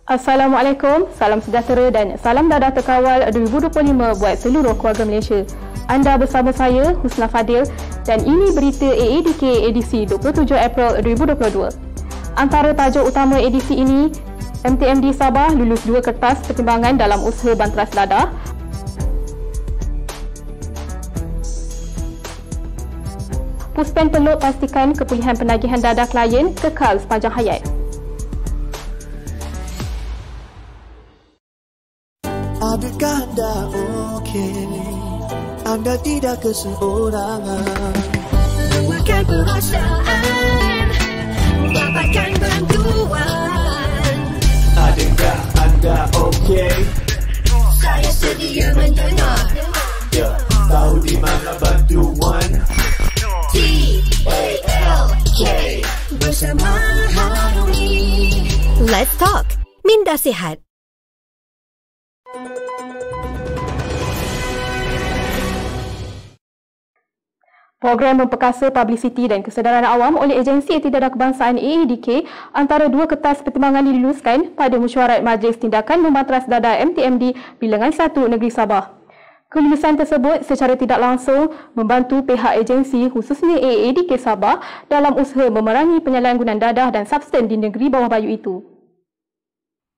Assalamualaikum, salam sejahtera dan salam dadah terkawal 2025 buat seluruh keluarga Malaysia. Anda bersama saya, Husna Fadil, dan ini berita AADK edisi 27 April 2022. Antara tajuk utama edisi ini, MTMD Sabah lulus 2 kertas pertimbangan dalam usaha banteras dadah. Puspen Peluk pastikan kepulihan penagihan dadah klien kekal sepanjang hayat. Adakah anda okey? Anda tidak keseorangan. Luahkan perasaan, dapatkan bantuan. Adakah anda okey? Saya sedia mendengar. Ya, tahu di mana bantuan? TALK bersama Harmoni. Let's talk. Minda Sihat. Program memperkasa publiciti dan kesedaran awam oleh Agensi Iktidar Kebangsaan AADK antara 2 kertas pertimbangan diluluskan pada mesyuarat Majlis Tindakan Membanteras Dadah MTMD Bilangan 1 Negeri Sabah. Kelulusan tersebut secara tidak langsung membantu pihak agensi khususnya AADK Sabah dalam usaha memerangi penyalahgunaan dadah dan substan di negeri bawah bayu itu.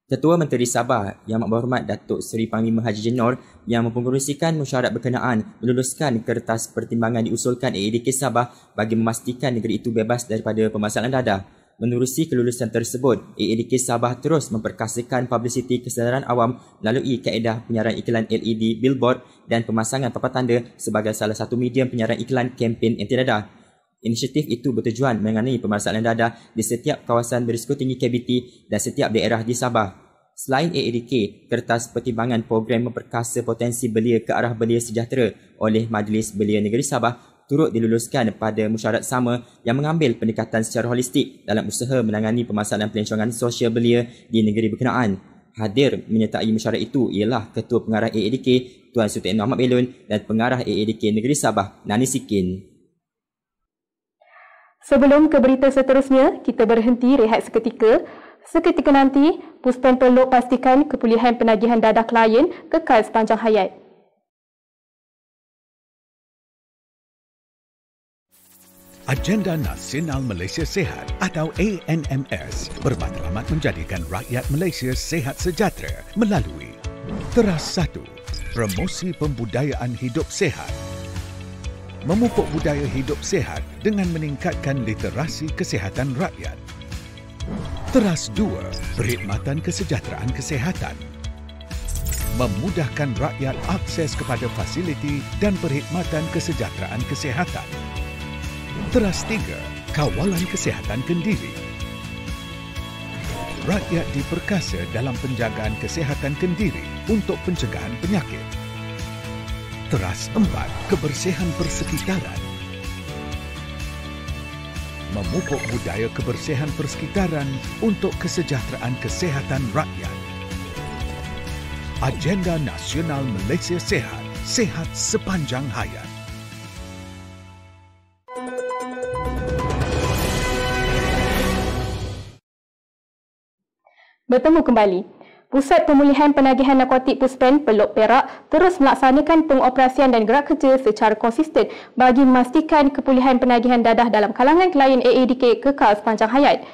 Ketua Menteri Sabah Yang Berhormat Datuk Seri Panglima Haji Jenor yang mempengerusikan mesyuarat berkenaan meluluskan kertas pertimbangan diusulkan AADK Sabah bagi memastikan negeri itu bebas daripada permasalahan dadah. Menerusi kelulusan tersebut, AADK Sabah terus memperkasakan publiciti kesedaran awam melalui kaedah penyiaran iklan LED, billboard dan pemasangan papan tanda sebagai salah satu medium penyiaran iklan kempen anti dadah. Inisiatif itu bertujuan mengenai permasalahan dadah di setiap kawasan berisiko tinggi KBT dan setiap daerah di Sabah. Selain AADK, kertas pertimbangan program memperkasa potensi belia ke arah belia sejahtera oleh Majlis Belia Negeri Sabah turut diluluskan pada mesyuarat sama yang mengambil pendekatan secara holistik dalam usaha menangani permasalahan pelancongan sosial belia di negeri berkenaan. Hadir menyertai mesyuarat itu ialah Ketua Pengarah AADK Tuan Sultan Ahmad Belon dan Pengarah AADK Negeri Sabah Nani Sikin. Sebelum ke berita seterusnya, kita berhenti rehat seketika. Seketika nanti, Puspen Peluk pastikan kepulihan penagihan dadah klien kekal sepanjang hayat. Agenda Nasional Malaysia Sihat atau ANMS bermatlamat menjadikan rakyat Malaysia sihat sejahtera melalui Teras 1. Promosi pembudayaan hidup sihat. Memupuk budaya hidup sihat dengan meningkatkan literasi kesihatan rakyat. Teras 2. Perkhidmatan kesejahteraan kesihatan. Memudahkan rakyat akses kepada fasiliti dan perkhidmatan kesejahteraan kesihatan. Teras 3. Kawalan kesihatan kendiri. Rakyat diperkasa dalam penjagaan kesihatan kendiri untuk pencegahan penyakit. Teras 4. Kebersihan persekitaran. Memupuk budaya kebersihan persekitaran untuk kesejahteraan kesihatan rakyat. Agenda Nasional Malaysia Sihat. Sihat sepanjang hayat. Bertemu kembali. Pusat Pemulihan Penagihan Narkotik Puspen Peluk Perak terus melaksanakan pengoperasian dan gerak kerja secara konsisten bagi memastikan kepulihan penagihan dadah dalam kalangan klien AADK kekal sepanjang hayat.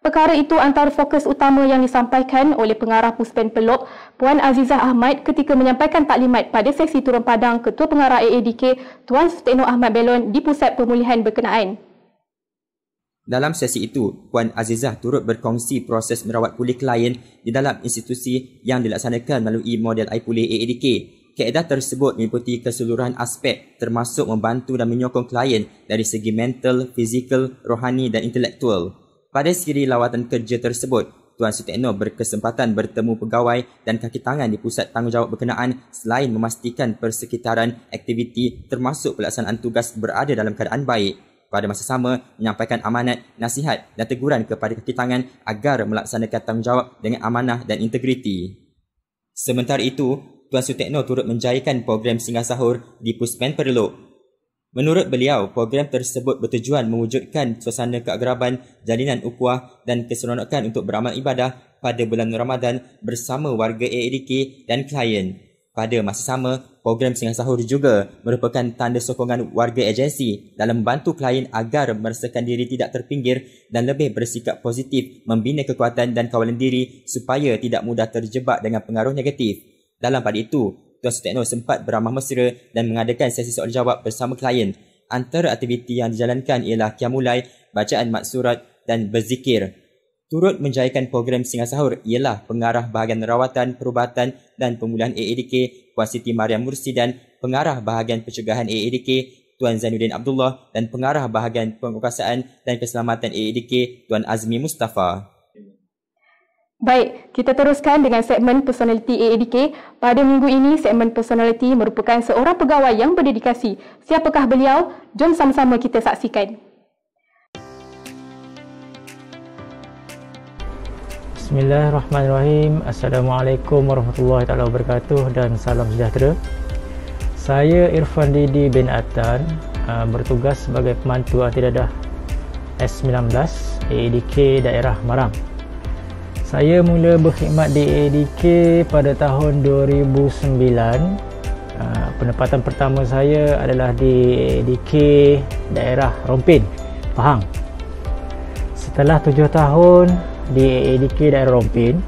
Perkara itu antara fokus utama yang disampaikan oleh Pengarah Puspen Peluk, Puan Azizah Ahmad ketika menyampaikan taklimat pada sesi turun padang Ketua Pengarah AADK Tuan Sultan Ahmad Belon di Pusat Pemulihan berkenaan. Dalam sesi itu, Puan Azizah turut berkongsi proses merawat pulih klien di dalam institusi yang dilaksanakan melalui model iPulih AADK. Kaedah tersebut meliputi keseluruhan aspek termasuk membantu dan menyokong klien dari segi mental, fizikal, rohani dan intelektual. Pada siri lawatan kerja tersebut, Tuan Sutekno berkesempatan bertemu pegawai dan kaki tangan di pusat tanggungjawab berkenaan selain memastikan persekitaran aktiviti termasuk pelaksanaan tugas berada dalam keadaan baik. pada masa sama menyampaikan amanat, nasihat dan teguran kepada kaki tangan agar melaksanakan tanggungjawab dengan amanah dan integriti. Sementara itu, Tuan Sutekno turut menjayakan program Singgah Sahur di Puspen Perlok. Menurut beliau, program tersebut bertujuan mewujudkan suasana keagraban, jalinan ukhuwah dan keseronokan untuk beramal ibadah pada bulan Ramadan bersama warga AADK dan klien. Pada masa sama, program Singgah Sahur juga merupakan tanda sokongan warga agensi dalam membantu klien agar merasakan diri tidak terpinggir dan lebih bersikap positif, membina kekuatan dan kawalan diri supaya tidak mudah terjebak dengan pengaruh negatif. Dalam pada itu, Tuan Sutekno sempat beramah mesra dan mengadakan sesi soal jawab bersama klien. Antara aktiviti yang dijalankan ialah qiyamulai, bacaan maksurat dan berzikir. Turut menjayakan program Singgah Sahur ialah pengarah bahagian rawatan, perubatan dan pemulihan AADK Puan Siti Mariam Mursidan, pengarah bahagian pencegahan AADK Tuan Zainuddin Abdullah dan pengarah bahagian penguasaan dan keselamatan AADK Tuan Azmi Mustafa. Baik, kita teruskan dengan segmen personaliti AADK. Pada minggu ini, segmen personaliti merupakan seorang pegawai yang berdedikasi. Siapakah beliau? Jom sama-sama kita saksikan. Bismillahirrahmanirrahim. Assalamualaikum warahmatullahi taala wabarakatuh dan salam sejahtera. Saya Irfan Didi bin Atan, bertugas sebagai pemantu antidadah S19 AADK daerah Marang. Saya mula berkhidmat di AADK pada tahun 2009. Penempatan pertama saya adalah di AADK daerah Rompin, Pahang. Setelah 7 tahun di AADK daerah Rompin,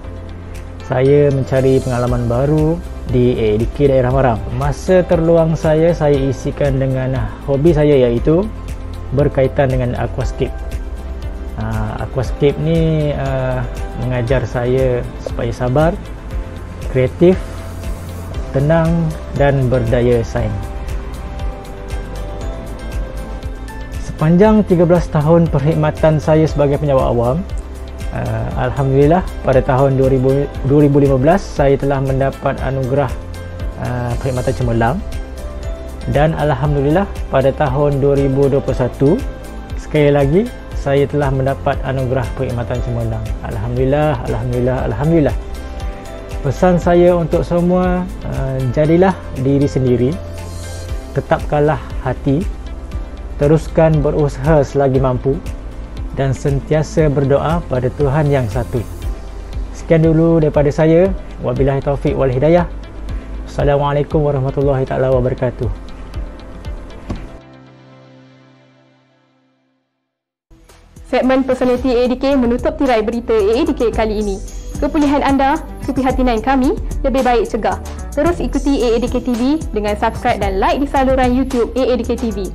saya mencari pengalaman baru di AADK daerah Marang. Masa terluang saya isikan dengan hobi saya iaitu berkaitan dengan aquascape. Aquascape ni mengajar saya supaya sabar, kreatif, tenang dan berdaya saing. Sepanjang 13 tahun perkhidmatan saya sebagai penjawat awam, alhamdulillah pada tahun 2015 saya telah mendapat anugerah perkhidmatan cemerlang, dan alhamdulillah pada tahun 2021 sekali lagi saya telah mendapat anugerah perkhidmatan cemerlang. Alhamdulillah, alhamdulillah, alhamdulillah. Pesan saya untuk semua, jadilah diri sendiri, tetapkanlah hati, teruskan berusaha selagi mampu dan sentiasa berdoa pada Tuhan yang satu. Sekian dulu daripada saya. Wabillahi taufiq wal hidayah. Assalamualaikum warahmatullahi taala wabarakatuh. Segmen personaliti AADK menutup tirai berita AADK kali ini. Kepilihan anda, keprihatinan kami, lebih baik cegah. Terus ikuti AADK TV dengan subscribe dan like di saluran YouTube AADK TV.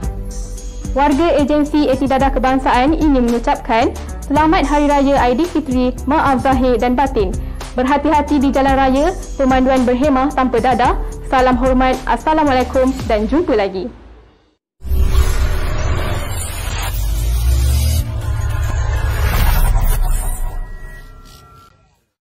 Warga agensi Etidadah Kebangsaan ingin mengucapkan Selamat Hari Raya Aidilfitri, maaf zahir dan batin. Berhati-hati di jalan raya, pemanduan berhemah tanpa dadah. Salam hormat, Assalamualaikum dan jumpa lagi.